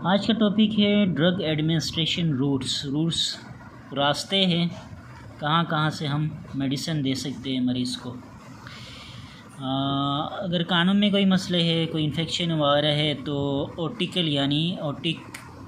आज का टॉपिक है ड्रग एडमिनिस्ट्रेशन रूट्स रास्ते हैं कहाँ कहाँ से हम मेडिसिन दे सकते हैं मरीज़ को। अगर कानून में कोई मसले है, कोई इन्फेक्शन वगैरह है तो ओटिकल यानी ओटिक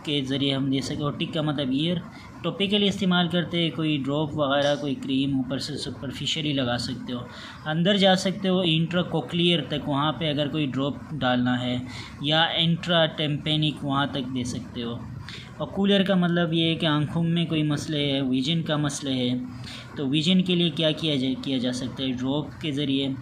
के ज़रिए हम दे सकते। ओटिक का मतलब ईयर, टॉपिकली इस्तेमाल करते हैं, कोई ड्रॉप वगैरह कोई क्रीम ऊपर से सुपरफिशियली लगा सकते हो। अंदर जा सकते हो इंट्राकोक्लियर तक, वहाँ पे अगर कोई ड्रॉप डालना है, या इंट्रा टेम्पेनिक वहाँ तक दे सकते हो। ओकुलर का मतलब ये है कि आँखों में कोई मसले है, विजन का मसले है, तो विजन के लिए क्या किया जा सकता है, ड्रॉप के ज़रिए,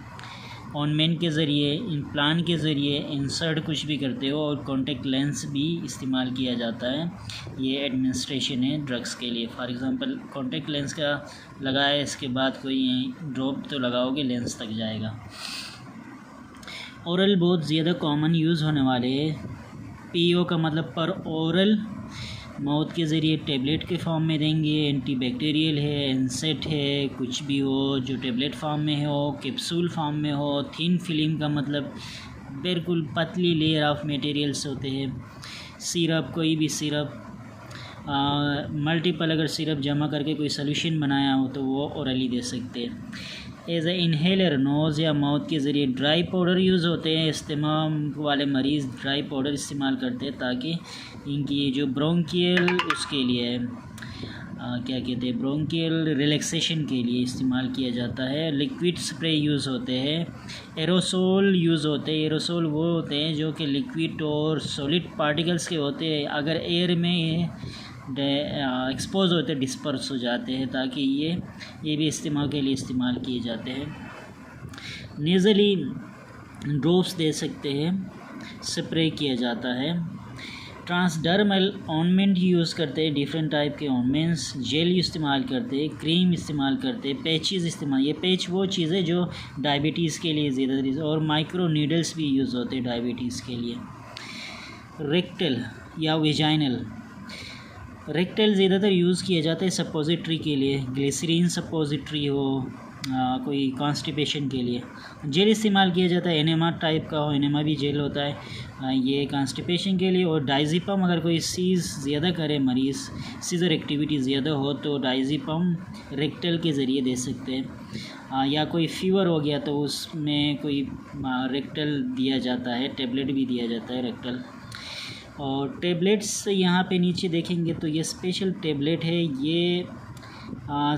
ऑनमेंट के ज़रिए, इम्प्लांट के ज़रिए, इंसर्ट कुछ भी करते हो, और कॉन्टेक्ट लेंस भी इस्तेमाल किया जाता है। ये एडमिनिस्ट्रेशन है ड्रग्स के लिए। फॉर एग्ज़ाम्पल कॉन्टेक्ट लेंस का लगाया, इसके बाद कोई ड्रॉप तो लगाओगे लेंस तक जाएगा। ओरल बहुत ज़्यादा कॉमन यूज़ होने वाले हैं। पीओ का मतलब पर ओरल, माउथ के ज़रिए टेबलेट के फॉर्म में देंगे, एंटीबैक्टीरियल है, एनसेट है, कुछ भी हो जो टेबलेट फॉर्म में हो, कैप्सूल फॉर्म में हो। थिन फिल्म का मतलब बिल्कुल पतली लेयर ऑफ मटेरियल्स होते हैं। सिरप, कोई भी सिरप, मल्टीपल अगर सिरप जमा करके कोई सोल्यूशन बनाया हो तो वो ओरली दे सकते हैं। एज ए इन्हेलर, नोज़ या माउथ के ज़रिए ड्राई पाउडर यूज़ होते हैं। इस्तेमा वाले मरीज़ ड्राई पाउडर इस्तेमाल करते हैं ताकि इनकी जो ब्रोंकियल उसके लिए क्या कहते हैं, ब्रोंकियल रिलैक्सेशन के लिए इस्तेमाल किया जाता है। लिक्विड स्प्रे यूज़ होते हैं। एरोसोल यूज़ होते हैं। एरोसोल वो होते हैं जो कि लिक्विड और सॉलिड पार्टिकल्स के होते हैं, अगर एयर में एक्सपोज होते डिस्पर्स हो जाते हैं, ताकि ये भी इस्तेमाल के लिए इस्तेमाल किए जाते हैं। नेज़ली ड्रॉप्स दे सकते हैं, स्प्रे किया जाता है। ट्रांसडर्मल ऑनमेंट यूज़ करते हैं, डिफरेंट टाइप के ऑनमेंट्स। जेल इस्तेमाल करते हैं, क्रीम इस्तेमाल करते हैं, पैचेस इस्तेमाल, ये पैच वो चीज़ें जो डायबिटीज़ के लिए ज़्यादा, और माइक्रो नीडल्स भी यूज़ होते हैं डायबिटीज़ के लिए। रेक्टल या वेजाइनल, रेक्टल ज़्यादातर यूज़ किया जाता है सपोजिट्री के लिए, ग्लिसरीन सपोजिट्री हो, कोई कॉन्स्टिपेशन के लिए। जेल इस्तेमाल किया जाता है, एनेमा टाइप का हो, एनेमा भी जेल होता है, ये कॉन्स्टिपेशन के लिए। और डाइज़िपम, अगर कोई सीज़ ज़्यादा करे मरीज़, सीज़र एक्टिविटी ज़्यादा हो तो डाइज़िपम रेक्टल के ज़रिए दे सकते हैं। या कोई फीवर हो गया तो उसमें कोई रेक्टल दिया जाता है, टेबलेट भी दिया जाता है रेक्टल। और टेबलेट्स यहाँ पे नीचे देखेंगे तो ये स्पेशल टेबलेट है, ये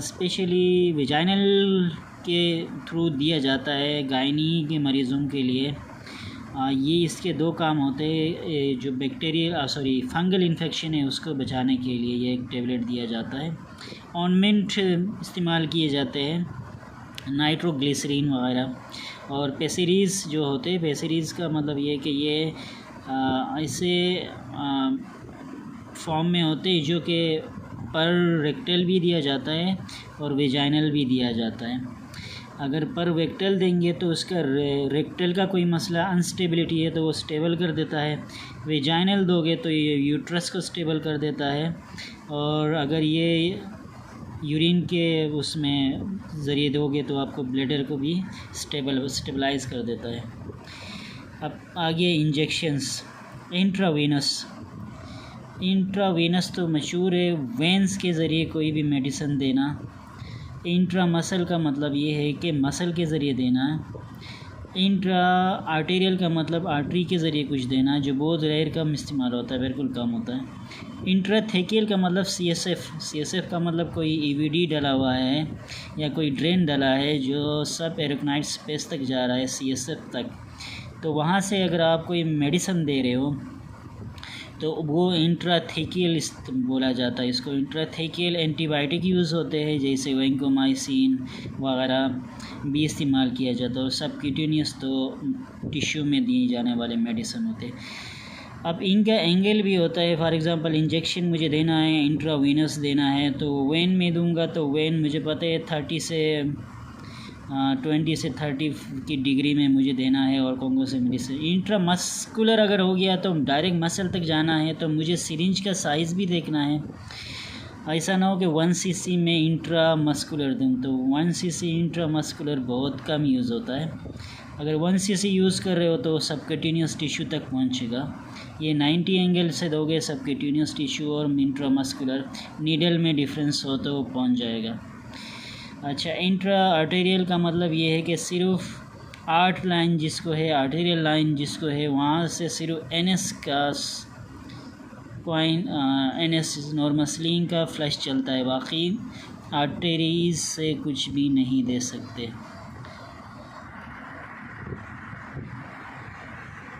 स्पेशली वेजाइनल के थ्रू दिया जाता है गायनी के मरीज़ों के लिए। ये इसके दो काम होते हैं, जो बैक्टीरियल फंगल इन्फेक्शन है उसको बचाने के लिए ये एक टेबलेट दिया जाता है। ऑनमेंट इस्तेमाल किए जाते हैं, नाइट्रोग्लिसरीन वगैरह। और पेसिरीज़ जो होते हैं, पेसिरीज़ का मतलब ये कि ये ऐसे फॉर्म में होते हैं जो कि पर रेक्टल भी दिया जाता है और वेजाइनल भी दिया जाता है। अगर पर रेक्टल देंगे तो उसका रेक्टल का कोई मसला अनस्टेबिलिटी है तो वो स्टेबल कर देता है। वेजाइनल दोगे तो ये यूट्रस को स्टेबल कर देता है। और अगर ये यूरिन के उसमें ज़रिए दोगे तो आपको ब्लैडर को भी स्टेबलाइज कर देता है। अब आगे इंजेक्शंस, इंट्रावेनस तो मशहूर है, वेंस के ज़रिए कोई भी मेडिसिन देना। इंट्रा मसल का मतलब ये है कि मसल के ज़रिए देना है। इंट्रा आर्टेरियल का मतलब आर्टरी के ज़रिए कुछ देना, जो बहुत रेयर कम इस्तेमाल होता है, बिल्कुल कम होता है। इंट्राथेकियल का मतलब सीएसएफ का मतलब कोई ईवीडी डला हुआ है या कोई ड्रेन डला है जो सब एरोक्नाइड स्पेस तक जा रहा है, सीएसएफ तक, तो वहाँ से अगर आप कोई मेडिसिन दे रहे हो तो वो इंट्राथेकियल बोला जाता है इसको। इंट्राथेकियल एंटीबायोटिक यूज़ होते हैं, जैसे वैंकोमाइसिन वगैरह भी इस्तेमाल किया जाता है। और सबक्यूटेनियस तो टिश्यू में दिए जाने वाले मेडिसिन होते हैं। अब इनका एंगल भी होता है, फॉर एग्ज़ाम्पल इंजेक्शन मुझे देना है, इंट्रावीनस देना है, तो वेन में दूंगा तो वेन मुझे पता है 20 से 30 की डिग्री में मुझे देना है, और कॉन्गो से मेडिसिन। इंट्रामस्कुलर अगर हो गया तो डायरेक्ट मसल तक जाना है, तो मुझे सिरिंज का साइज़ भी देखना है। ऐसा ना हो कि 1 cc में इंट्रामस्कुलर दूँ, तो 1 cc इंट्रामस्कुलर बहुत कम यूज़ होता है। अगर 1 cc यूज़ कर रहे हो तो सबकटिन्यूस टिश्यू तक पहुंचेगा। ये 90 एंगल से दोगे सबकटिन्यूस टिश्यू और इंट्रामस्कुलर नीडल में डिफरेंस हो तो वो पहुंच जाएगा। अच्छा, इंट्रा आर्टेरियल का मतलब ये है कि सिर्फ आर्ट लाइन जिसको है, आर्टेरियल लाइन जिसको है, वहाँ से सिर्फ एनएस का पॉइंट एनएस नॉर्मल स्लिंग का फ्लश चलता है, बाकी आर्टेरीज से कुछ भी नहीं दे सकते।